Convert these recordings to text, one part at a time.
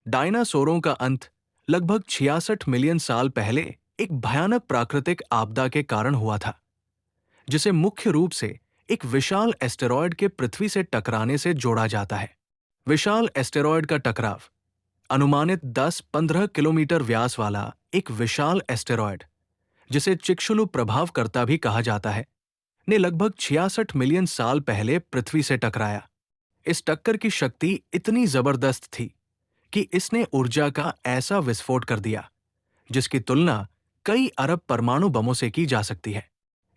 डायनासोरों का अंत लगभग 66 मिलियन साल पहले एक भयानक प्राकृतिक आपदा के कारण हुआ था, जिसे मुख्य रूप से एक विशाल एस्टेरॉयड के पृथ्वी से टकराने से जोड़ा जाता है। विशाल एस्टेरॉयड का टकराव, अनुमानित 10-15 किलोमीटर व्यास वाला एक विशाल एस्टेरॉयड, जिसे चिक्शुलुप प्रभावकर्ता भी कहा जाता है, ने लगभग 66 मिलियन साल पहले पृथ्वी से टकराया। इस टक्कर की शक्ति इतनी जबरदस्त थी कि इसने ऊर्जा का ऐसा विस्फोट कर दिया जिसकी तुलना कई अरब परमाणु बमों से की जा सकती है।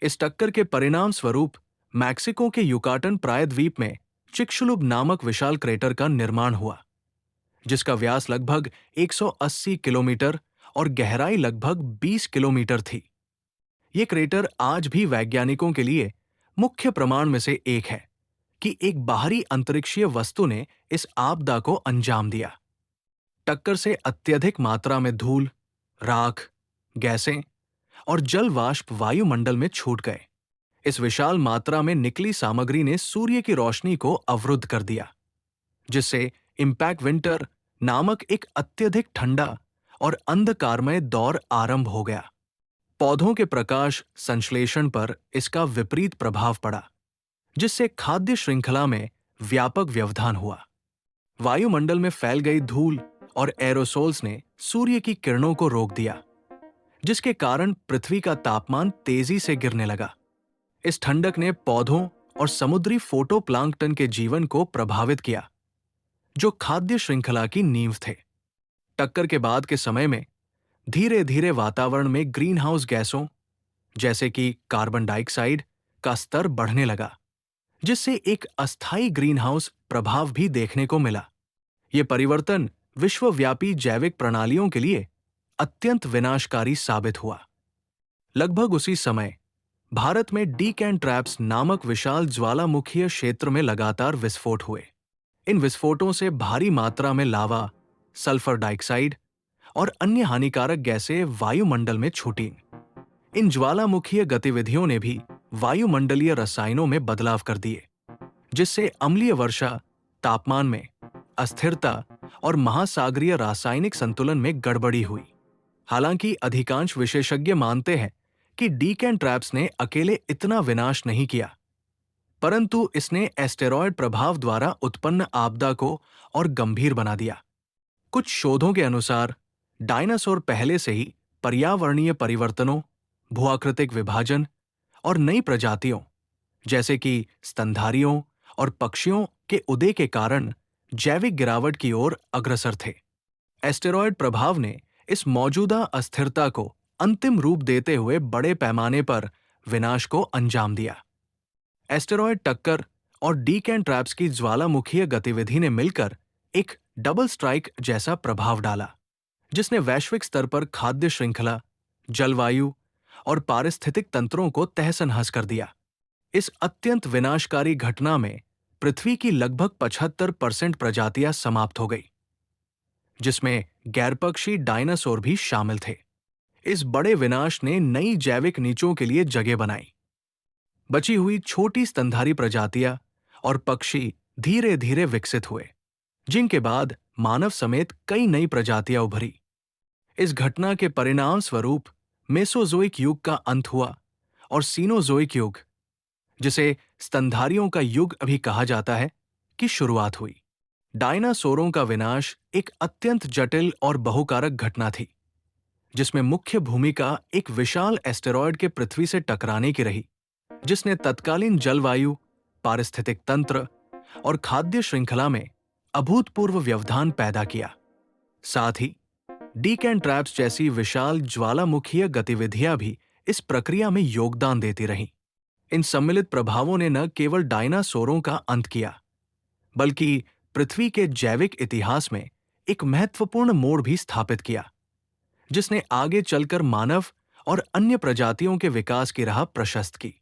इस टक्कर के परिणाम स्वरूप मैक्सिको के युकाटन प्रायद्वीप में चिक्शुलुप नामक विशाल क्रेटर का निर्माण हुआ, जिसका व्यास लगभग 180 किलोमीटर और गहराई लगभग 20 किलोमीटर थी। ये क्रेटर आज भी वैज्ञानिकों के लिए मुख्य प्रमाण में से एक है कि एक बाहरी अंतरिक्षीय वस्तु ने इस आपदा को अंजाम दिया। टक्कर से अत्यधिक मात्रा में धूल, राख, गैसें और जल वाष्प वायुमंडल में छूट गए। इस विशाल मात्रा में निकली सामग्री ने सूर्य की रोशनी को अवरुद्ध कर दिया, जिससे इम्पैक्ट विंटर नामक एक अत्यधिक ठंडा और अंधकारमय दौर आरंभ हो गया। पौधों के प्रकाश संश्लेषण पर इसका विपरीत प्रभाव पड़ा, जिससे खाद्य श्रृंखला में व्यापक व्यवधान हुआ। वायुमंडल में फैल गई धूल और एरोसोल्स ने सूर्य की किरणों को रोक दिया, जिसके कारण पृथ्वी का तापमान तेजी से गिरने लगा। इस ठंडक ने पौधों और समुद्री फोटोप्लांक्टन के जीवन को प्रभावित किया, जो खाद्य श्रृंखला की नींव थे। टक्कर के बाद के समय में धीरे धीरे वातावरण में ग्रीन हाउस गैसों, जैसे कि कार्बन डाइऑक्साइड, का स्तर बढ़ने लगा, जिससे एक अस्थायी ग्रीन हाउस प्रभाव भी देखने को मिला। ये परिवर्तन विश्वव्यापी जैविक प्रणालियों के लिए अत्यंत विनाशकारी साबित हुआ। लगभग उसी समय भारत में डीकैन ट्रैप्स नामक विशाल ज्वालामुखीय क्षेत्र में लगातार विस्फोट हुए। इन विस्फोटों से भारी मात्रा में लावा, सल्फर डाइऑक्साइड और अन्य हानिकारक गैसें वायुमंडल में छूटीं। इन ज्वालामुखीय गतिविधियों ने भी वायुमंडलीय रसायनों में बदलाव कर दिए, जिससे अम्लीय वर्षा, तापमान में अस्थिरता और महासागरीय रासायनिक संतुलन में गड़बड़ी हुई। हालांकि अधिकांश विशेषज्ञ मानते हैं कि डीकैन ट्रैप्स ने अकेले इतना विनाश नहीं किया, परंतु इसने एस्टेरॉयड प्रभाव द्वारा उत्पन्न आपदा को और गंभीर बना दिया। कुछ शोधों के अनुसार डायनासोर पहले से ही पर्यावरणीय परिवर्तनों, भूआकृतिक विभाजन और नई प्रजातियों, जैसे कि स्तनधारियों और पक्षियों के उदय के कारण जैविक गिरावट की ओर अग्रसर थे। एस्टेरॉयड प्रभाव ने इस मौजूदा अस्थिरता को अंतिम रूप देते हुए बड़े पैमाने पर विनाश को अंजाम दिया। एस्टेरॉयड टक्कर और डीकैन ट्रैप्स की ज्वालामुखीय गतिविधि ने मिलकर एक डबल स्ट्राइक जैसा प्रभाव डाला, जिसने वैश्विक स्तर पर खाद्य श्रृंखला, जलवायु और पारिस्थितिक तंत्रों को तहस-नहस कर दिया। इस अत्यंत विनाशकारी घटना में पृथ्वी की लगभग 75% प्रजातियां समाप्त हो गई, जिसमें गैरपक्षी डायनासोर भी शामिल थे। इस बड़े विनाश ने नई जैविक नीचों के लिए जगह बनाई। बची हुई छोटी स्तनधारी प्रजातियां और पक्षी धीरे धीरे विकसित हुए, जिनके बाद मानव समेत कई नई प्रजातियां उभरी। इस घटना के परिणाम स्वरूप मेसोजोइक युग का अंत हुआ और सीनोजोइक युग, जिसे स्तनधारियों का युग भी कहा जाता है, की शुरुआत हुई। डायनासोरों का विनाश एक अत्यंत जटिल और बहुकारक घटना थी, जिसमें मुख्य भूमिका एक विशाल एस्टेरॉयड के पृथ्वी से टकराने की रही, जिसने तत्कालीन जलवायु, पारिस्थितिक तंत्र और खाद्य श्रृंखला में अभूतपूर्व व्यवधान पैदा किया। साथ ही डीकैन ट्रैप्स जैसी विशाल ज्वालामुखीय गतिविधियां भी इस प्रक्रिया में योगदान देती रहीं। इन सम्मिलित प्रभावों ने न केवल डायनासोरों का अंत किया, बल्कि पृथ्वी के जैविक इतिहास में एक महत्वपूर्ण मोड़ भी स्थापित किया, जिसने आगे चलकर मानव और अन्य प्रजातियों के विकास की राह प्रशस्त की।